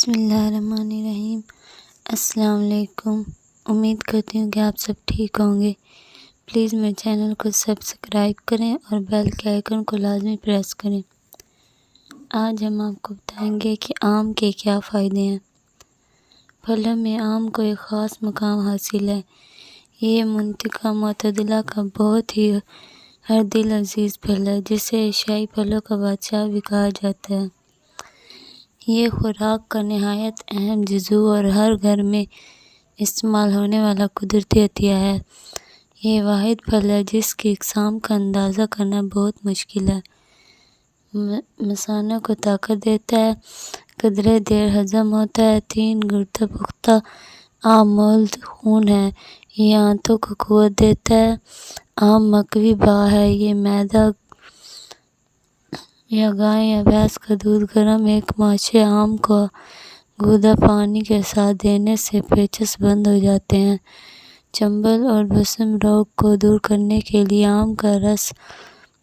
بسم اللہ الرحمن الرحیم۔ السلام علیکم۔ امید کرتی ہوں کہ آپ سب ٹھیک ہوں گے۔ پلیز میرے چینل کو سبسکرائب کریں اور بیل کے آئیکن کو لازمی پریس کریں۔ آج ہم آپ کو بتائیں گے کہ آم کے کیا فائدے ہیں۔ پھلوں میں آم کو ایک خاص مقام حاصل ہے۔ یہ منطقہ معتدلہ کا بہت ہی ہر دل عزیز پھل ہے، جسے ایشیائی پھلوں کا بادشاہ بھی کہا جاتا ہے۔ یہ خوراک کا نہایت اہم جزو اور ہر گھر میں استعمال ہونے والا قدرتی عطیہ ہے۔ یہ واحد پھل ہے جس کی اقسام کا اندازہ کرنا بہت مشکل ہے۔ مثانوں کو طاقت دیتا ہے، قدرے دیر ہضم ہوتا ہے، 3 گردہ پختہ آم مولد خون ہے۔ یہ آنتوں کو قوت دیتا ہے۔ آم مقوی باع ہے۔ یہ معدہ یا گائے یا بھینس کا دودھ گرم ایک ماچھے آم کو گودا پانی کے ساتھ دینے سے پیچس بند ہو جاتے ہیں۔ چنبل اور بسم روگ کو دور کرنے کے لیے آم کا رس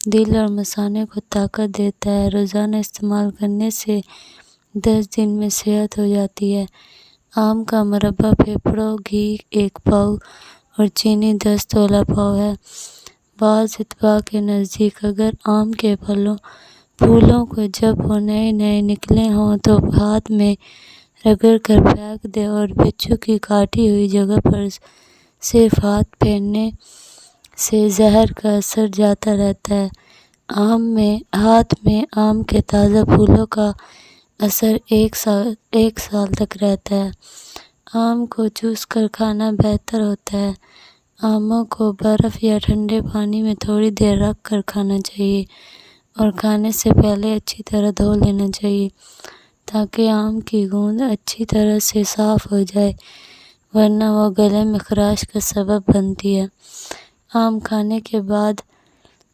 دل اور مثانے کو طاقت دیتا ہے۔ روزانہ استعمال کرنے سے 10 دن میں صحت ہو جاتی ہے۔ آم کا مربہ پھیپھڑوں، گھی 1 پاؤ اور چینی 10 تولا پاؤ ہے۔ بعض اتباع کے نزدیک اگر آم کے پھولوں کو جب وہ نئے نکلے ہوں تو ہاتھ میں رگڑ کر پھینک دے اور بچھو کی کاٹی ہوئی جگہ پر صرف ہاتھ پھیرنے سے زہر کا اثر جاتا رہتا ہے۔ ہاتھ میں آم کے تازہ پھولوں کا اثر 1 سال تک رہتا ہے۔ آم کو چوس کر کھانا بہتر ہوتا ہے۔ آموں کو برف یا ٹھنڈے پانی میں تھوڑی دیر رکھ کر کھانا چاہیے اور کھانے سے پہلے اچھی طرح دھو لینا چاہیے تاکہ آم کی گوند اچھی طرح سے صاف ہو جائے، ورنہ وہ گلے میں خراش کا سبب بنتی ہے۔ آم کھانے کے بعد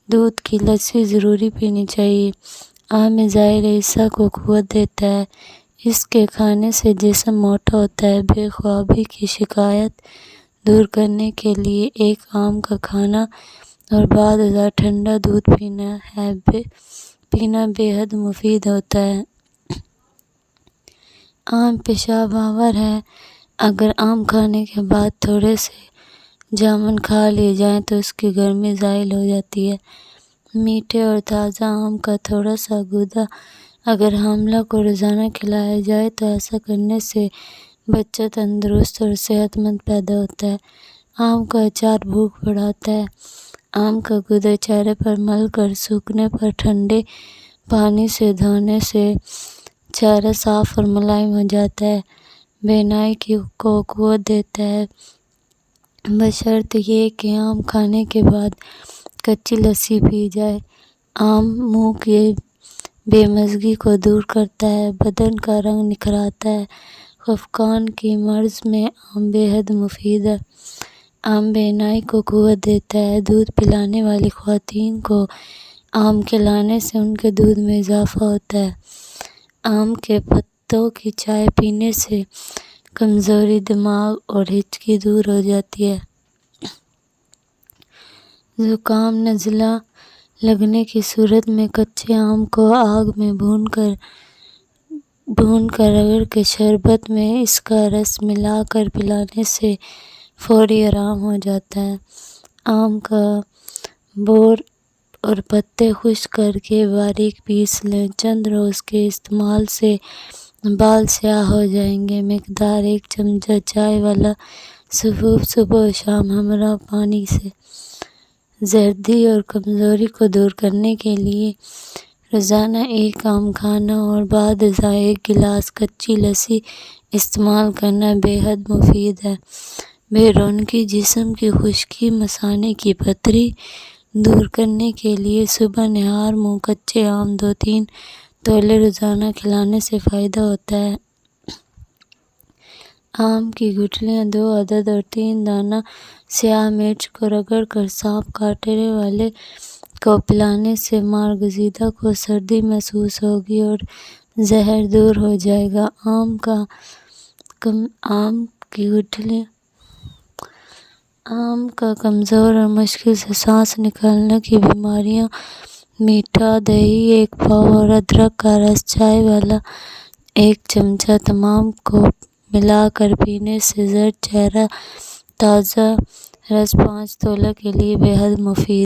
دودھ کی لسی ضروری پینی چاہیے۔ آم میں ظاہری حصہ کو قوت دیتا ہے۔ اس کے کھانے سے جسم موٹا ہوتا ہے۔ بے خوابی کی شکایت دور کرنے کے لیے ایک آم کا کھانا اور بعد ازاں ٹھنڈا دودھ پینا بے حد مفید ہوتا ہے۔ آم پیشاب آور ہے۔ اگر آم کھانے کے بعد تھوڑے سے جامن کھا لیے جائیں تو اس کی گرمی زائل ہو جاتی ہے۔ میٹھے اور تازہ آم کا تھوڑا سا گودا اگر حاملہ کو روزانہ کھلایا جائے تو ایسا کرنے سے بچہ تندرست اور صحت مند پیدا ہوتا ہے۔ آم کا اچار بھوک بڑھاتا ہے۔ آم کا گودا چہرے پر مل کر سوکھنے پر ٹھنڈے پانی سے دھونے سے چہرہ صاف اور ملائم ہو جاتا ہے۔ بینائی کو قوت دیتا ہے، بشرط یہ کہ آم کھانے کے بعد کچی لسی پی جائے۔ آم منہ کی بے مزگی کو دور کرتا ہے، بدن کا رنگ نکھارتا ہے۔ خفقان کی مرض میں آم بے حد مفید ہے۔ آم بینائی کو قوت دیتا ہے۔ دودھ پلانے والی خواتین کو آم کھلانے سے ان کے دودھ میں اضافہ ہوتا ہے۔ آم کے پتوں کی چائے پینے سے کمزوری، دماغ اور ہچکی دور ہو جاتی ہے۔ زکام، نزلہ لگنے کی صورت میں کچے آم کو آگ میں بھون کر رگڑ کے شربت میں اس کا رس ملا کر پلانے سے فوری آرام ہو جاتا ہے۔ آم کا بور اور پتے خشک کر کے باریک پیس لیں۔ چند روز کے استعمال سے بال سیاہ ہو جائیں گے۔ مقدار 1 چمچہ چائے والا سفوف صبح و شام ہمراہ پانی سے۔ زردی اور کمزوری کو دور کرنے کے لیے روزانہ 1 آم کھانا اور بعد ازاں 1 گلاس کچی لسی استعمال کرنا بے حد مفید ہے۔ بے رونقی، جسم کی خشکی، مثانے کی پتھری دور کرنے کے لیے صبح نہار منہ کچے آم 2-3 تولے روزانہ کھلانے سے فائدہ ہوتا ہے۔ آم کی گٹلیاں 2 عدد اور 3 دانہ سیاہ مرچ کو رگڑ کر سانپ کاٹنے والے کو پلانے سے مارگزیدہ کو سردی محسوس ہوگی اور زہر دور ہو جائے گا۔ آم کا کمزور اور مشکل سے سانس نکالنے کی بیماریوں، میٹھا دہی 1 پاؤ اور ادرک کا رس چائے والا ایک چمچہ تمام کو ملا کر پینے سے زرد چہرہ تازہ رس 5 تولہ کے لیے بے حد مفید